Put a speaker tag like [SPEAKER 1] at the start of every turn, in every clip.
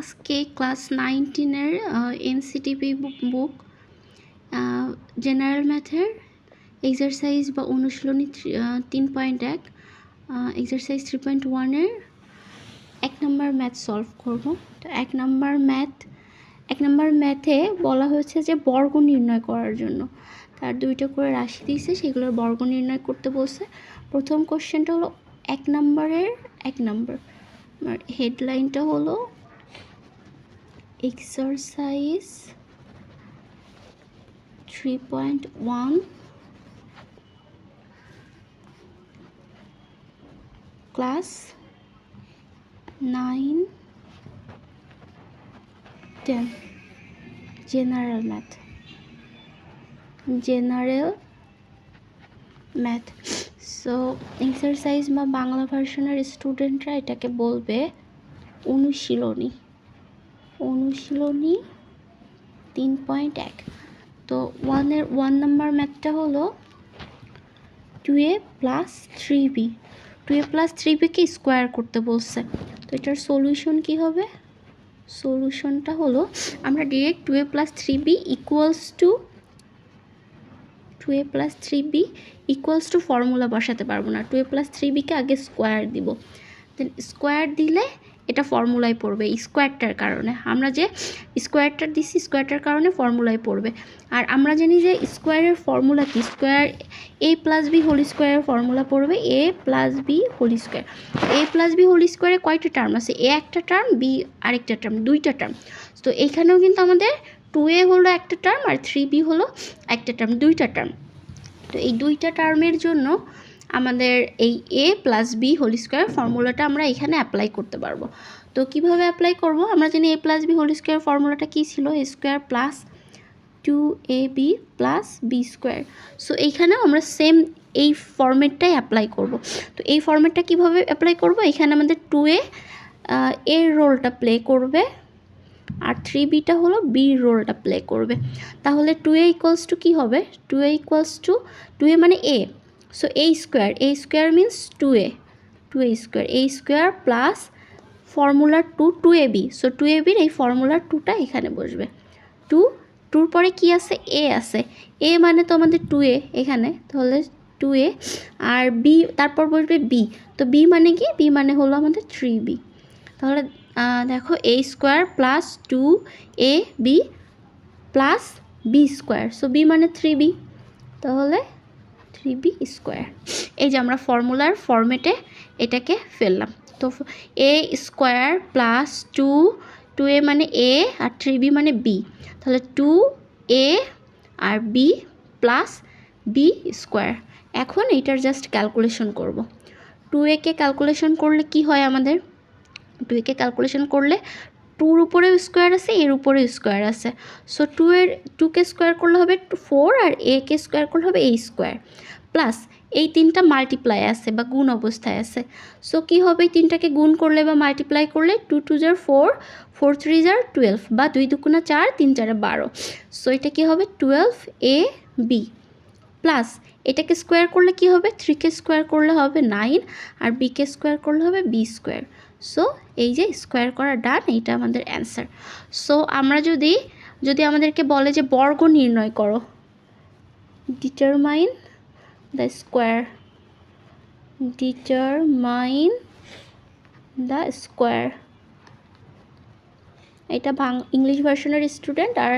[SPEAKER 1] আজকে class 19-এর NCTP বুক general ম্যাথের exercise বা অনুশীলনী 3.1 এক্সারসাইজ 3.1-এর 1 নম্বর ম্যাথ সলভ করব। তো 1 নম্বর ম্যাথে বলা হয়েছে যে বর্গ নির্ণয় করার জন্য তার 2টা করে রাশি দিয়েছে, সেগুলোর বর্গ নির্ণয় করতে বলছে। প্রথম কোশ্চেনটা হলো 1 নম্বরের 1 নম্বর, হেডলাইনটা হলো exercise 3.1 class 9-10 general math. So exercise বা বাংলা ভার্সনের স্টুডেন্টরা এটাকে বলবে অনুশীলনী 3.1। তো 1 নম্বর ম্যাথটা হলো 2a + 3b, 2a + 3bকে স্কোয়ার করতে বলছে। তো এটার সলিউশন কি হবে? সলিউশনটা হলো আমরা direct 2a + 3b equals to formula বসাতে পারবো না। 2a + 3bকে আগে স্কোয়ার দিব, দেন স্কোয়ার দিলে এটা ফর্মুলায় পড়বে স্কোয়ারটার কারণে। আমরা যে স্কোয়ারটা দিছি স্কোয়ারটার কারণে ফর্মুলায় পড়বে। আর আমরা জানি যে স্কোয়ারের ফর্মুলা কি, স্কোয়ার a + b হোল স্কোয়ারের ফর্মুলা পড়বে a + b whole square. a + b whole স্কোয়ারে কয়টা টার্ম আছে? a একটা টার্ম, b আরেকটা টার্ম, 2টা টার্ম। তো এখানেও কিন্তু আমাদের 2a হলো একটা টার্ম আর 3b হলো একটা টার্ম, 2টা টার্ম। তো এই 2টা টার্মের জন্য আমাদের এই a + b হোল স্কোয়ার ফর্মুলাটা আমরা এখানে অ্যাপ্লাই করতে পারবো। তো কিভাবে অ্যাপ্লাই করব? আমরা জানি a + b হোল স্কোয়ার ফর্মুলাটা কী ছিল? a square plus 2ab plus b square. So এইখানেও আমরা সেম এই ফর্মেটটাই অ্যাপ্লাই করব। তো এই ফর্মেটটা কিভাবে অ্যাপ্লাই করব? এখানে আমাদের 2a এর রোলটা প্লে করবে আর 3bটা হলো বির রোলটা প্লে করবে। তাহলে 2a ইকুয়ালস টু কী হবে? 2a ইকুয়ালস টু 2a মানে a, so a square means 2a square, a square plus formula 2ab, so 2ab-র এই ফর্মুলা 2টা এখানে বসবে। 2 পরে কি আছে? a আছে, a মানে তো আমাদের 2a এখানে, তাহলে 2a আর b তারপর বসবে b। তো b মানে কি? b মানে হলো আমাদের 3b। তাহলে দেখো a square plus 2ab plus b square, so b মানে 3b, তাহলে 3b স্কোয়ার। এই যে আমরা ফর্মুলার ফর্মেটে এটাকে ফেললাম। তো a স্কোয়ার প্লাস 2a মানে a আর 3b মানে b, তাহলে 2a আর b প্লাস b স্কোয়ার। এখন এইটার জাস্ট ক্যালকুলেশন করব। 2a-কে ক্যালকুলেশন করলে কি হয় আমাদের? 2a-কে ক্যালকুলেশন করলে 2-র উপরেও স্কোয়ার আছে, এর উপরেও স্কোয়ার আছে। সো 2কে স্কোয়ার করলে হবে 4 আর a-কে স্কোয়ার করলে হবে a স্কোয়ার, প্লাস এই 3টা মাল্টিপ্লাই আছে বা গুণ অবস্থায় আছে। সো কী হবে? 3টাকে গুণ করলে বা মাল্টিপ্লাই করলে 2 2 = 4, 4 3 = 12 বা 2 2 × 4, 3 4 = 12। সো এটা কী হবে? 12ab প্লাস এটাকে স্কোয়ার করলে কি হবে? 3কে স্কোয়ার করলে হবে 9 আর bকে স্কোয়ার করলে হবে b স্কোয়ার। সো এই যে স্কোয়ার করা ডান, এইটা আমাদের অ্যান্সার। সো আমরা যদি আমাদেরকে বলে যে বর্গ নির্ণয় করো, ডিটারমাইন দ্য স্কোয়ার, এটা ইংলিশ ভার্সনের স্টুডেন্ট, আর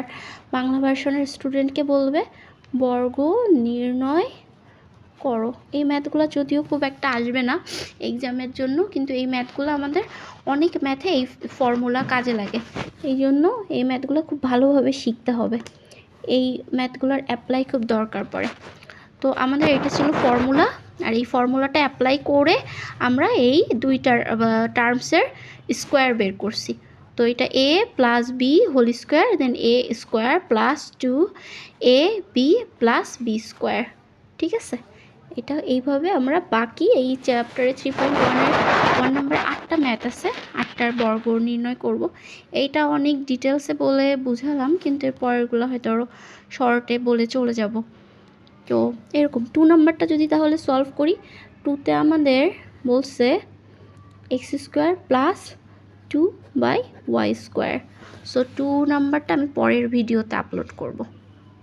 [SPEAKER 1] বাংলা ভার্সনের স্টুডেন্টকে বলবে বর্গ নির্ণয় করো। এই ম্যাথগুলো যদিও খুব একটা আসবে না এক্সামের জন্য, কিন্তু এই ম্যাথগুলো আমাদের অনেক ম্যাথে এই ফর্মুলা কাজে লাগে, এই জন্য এই ম্যাথগুলো খুব ভালোভাবে শিখতে হবে। এই ম্যাথগুলোর অ্যাপ্লাই খুব দরকার পড়ে। তো আমাদের এটা ছিল ফর্মুলা, আর এই ফর্মুলাটা অ্যাপ্লাই করে আমরা এই 2টা টার্মসের স্কোয়ার বের করছি। তো এটা a + b whole square, then a square plus 2ab plus b square. ঠিক আছে, এটা এইভাবে আমরা বাকি এই চ্যাপ্টারে 3.1-এর 1 নম্বর 8টা ম্যাথ আছে, 8টার বর্গ নির্ণয় করব। এইটা অনেক ডিটেলসে বলে বুঝালাম, কিন্তু এর পরেরগুলো হয়তো আরও শর্টে বলে চলে যাব। তো এরকম 2 নম্বরটা যদি তাহলে সলভ করি, 2তে আমাদের বলছে x² + 2 by Y square. So 2 নাম্বারটা আমি পরের ভিডিওতে আপলোড করব।